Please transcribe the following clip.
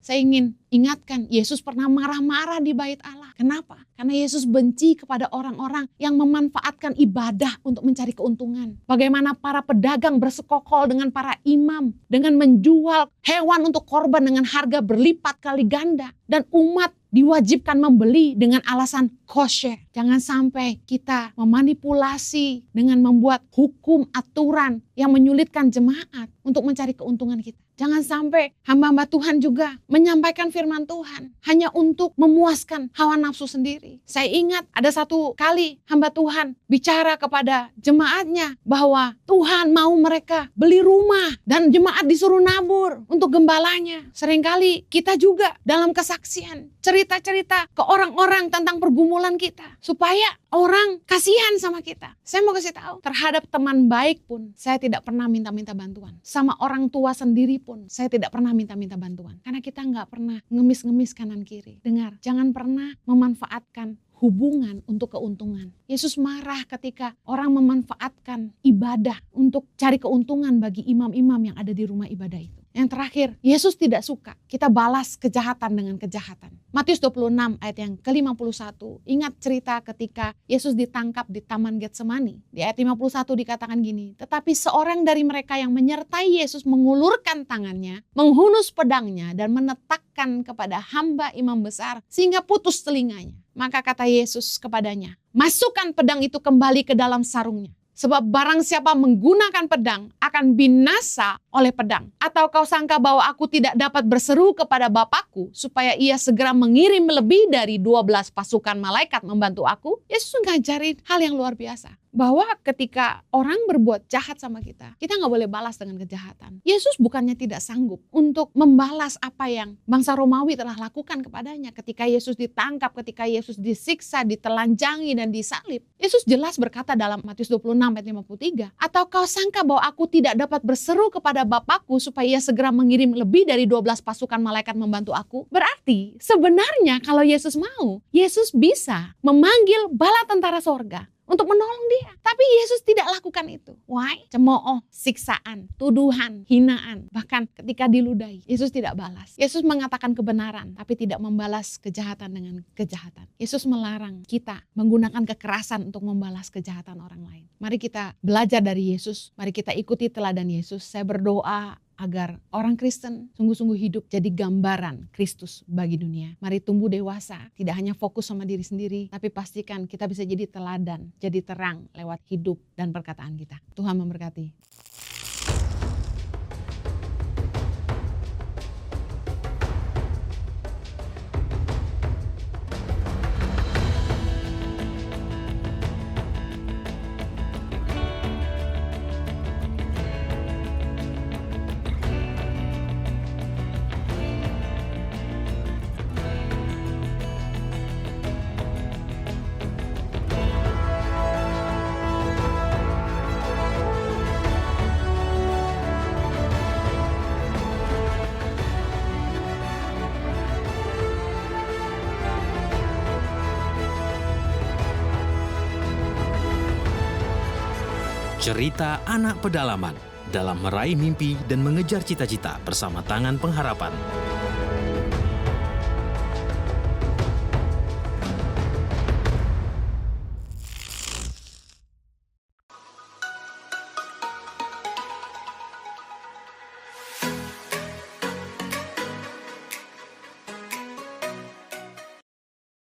Saya ingin ingatkan, Yesus pernah marah-marah di bait Allah. Kenapa? Karena Yesus benci kepada orang-orang yang memanfaatkan ibadah untuk mencari keuntungan. Bagaimana para pedagang bersekokol dengan para imam, dengan menjual hewan untuk korban dengan harga berlipat kali ganda. Dan umat diwajibkan membeli dengan alasan kosher. Jangan sampai kita memanipulasi dengan membuat hukum aturan yang menyulitkan jemaat untuk mencari keuntungan kita. Jangan sampai hamba-hamba Tuhan juga menyampaikan firman Tuhan hanya untuk memuaskan hawa nafsu sendiri. Saya ingat ada satu kali hamba Tuhan bicara kepada jemaatnya bahwa Tuhan mau mereka beli rumah dan jemaat disuruh nabur untuk gembalanya. Seringkali kita juga dalam kesaksian cerita-cerita ke orang-orang tentang pergumulan kita supaya orang kasihan sama kita. Saya mau kasih tahu, terhadap teman baik pun saya tidak pernah minta-minta bantuan. Sama orang tua sendiri pun saya tidak pernah minta-minta bantuan. Karena kita nggak pernah ngemis-ngemis kanan kiri. Dengar, jangan pernah memanfaatkan hubungan untuk keuntungan. Yesus marah ketika orang memanfaatkan ibadah untuk cari keuntungan bagi imam-imam yang ada di rumah ibadah itu. Yang terakhir, Yesus tidak suka kita balas kejahatan dengan kejahatan. Matius 26 ayat yang ke-51. Ingat cerita ketika Yesus ditangkap di Taman Getsemani. Di ayat 51 dikatakan gini, tetapi seorang dari mereka yang menyertai Yesus mengulurkan tangannya, menghunus pedangnya dan menetakkan kepada hamba imam besar sehingga putus telinganya. Maka kata Yesus kepadanya, masukkan pedang itu kembali ke dalam sarungnya. Sebab barang siapa menggunakan pedang akan binasa oleh pedang. Atau kau sangka bahwa aku tidak dapat berseru kepada Bapakku supaya ia segera mengirim lebih dari 12 pasukan malaikat membantu aku? Yesus ngajarin hal yang luar biasa. Bahwa ketika orang berbuat jahat sama kita nggak boleh balas dengan kejahatan. Yesus bukannya tidak sanggup untuk membalas apa yang bangsa Romawi telah lakukan kepadanya. Ketika Yesus ditangkap, ketika Yesus disiksa, ditelanjangi dan disalib. Yesus jelas berkata dalam Matius 26 ayat 53. Atau kau sangka bahwa aku tidak dapat berseru kepada Bapakku supaya ia segera mengirim lebih dari 12 pasukan malaikat membantu aku? Berarti sebenarnya kalau Yesus mau, Yesus bisa memanggil bala tentara sorga untuk menolong dia. Tapi Yesus tidak lakukan itu. Why? Cemooh, siksaan, tuduhan, hinaan. Bahkan ketika diludahi, Yesus tidak balas. Yesus mengatakan kebenaran, tapi tidak membalas kejahatan dengan kejahatan. Yesus melarang kita menggunakan kekerasan untuk membalas kejahatan orang lain. Mari kita belajar dari Yesus. Mari kita ikuti teladan Yesus. Saya berdoa agar orang Kristen sungguh-sungguh hidup jadi gambaran Kristus bagi dunia. Mari tumbuh dewasa, tidak hanya fokus sama diri sendiri, tapi pastikan kita bisa jadi teladan, jadi terang lewat hidup dan perkataan kita. Tuhan memberkati. Cerita anak pedalaman dalam meraih mimpi dan mengejar cita-cita bersama Tangan Pengharapan.